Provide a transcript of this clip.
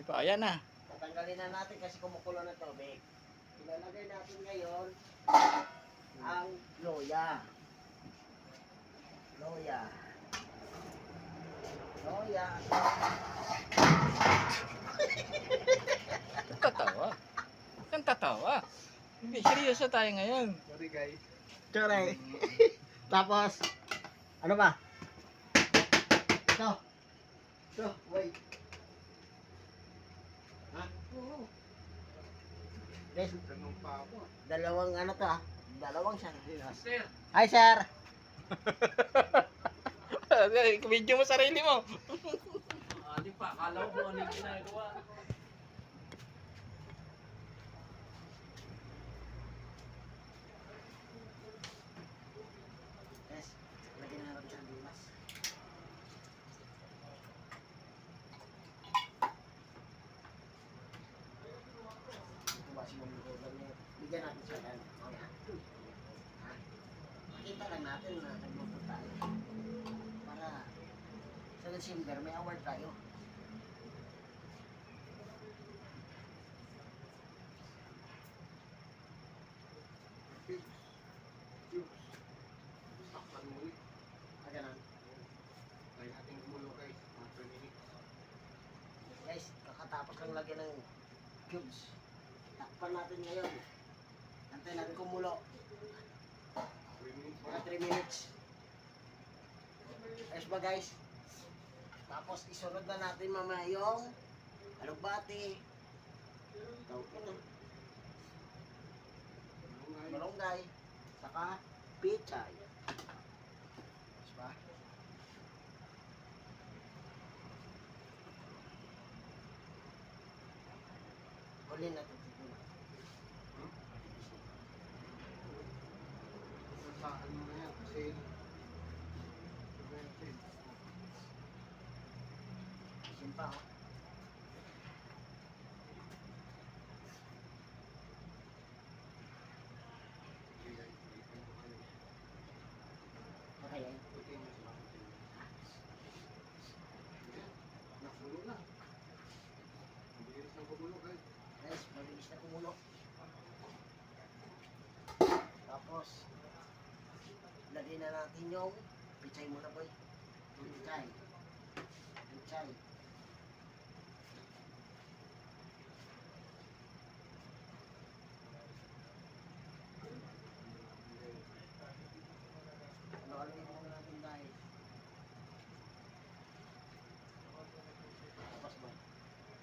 Hindi pa. Ayan na. Tatanggalin na natin kasi kumukulo na tubig. Ilalagay natin ngayon ang loya. Loya. Loya. Tatawa. Saan tatawa? Hindi, seryoso tayo ngayon. Sorry guys. Tsure. Tapos, ano ba? Ito. Ito, wait. Ha? Oo. Guys, Tanong pa ako. dalawang ano to ah. Dalawang sardinas. Sir. Hi sir! Video mo sarili mo. Ano pa? Akala ko ano yung ginagawa. Yes, lagyan na natin sardinas. Ito ba si Mami Rogan niya? Bigyan natin siya ng ha? Makita lang natin na nagluto tayo. Para sa December may award tayo. Saktan mo ulit. Ganun. Try natin kumulo guys. Mga 3 minutes. Guys, kakatapos lang lagyan ng cubes. Takpan natin ngayon. Antay natin kumulo. 3 minutes. Mga 3 minutes. Ayos ba guys? Tapos isunod na natin mamaya yung alugbati. Ito. Malunggay. Saka pichay. Ayos ba? Huli na ito. Sa ano na yan? Kasi Simpa oh. Okay yan. Nakulo na. Ang bilis ng kumulo guys. Guys, mabilis na kumulo. Tapos, lagyan na natin yung pichay muna boy. Pichay. Pichay.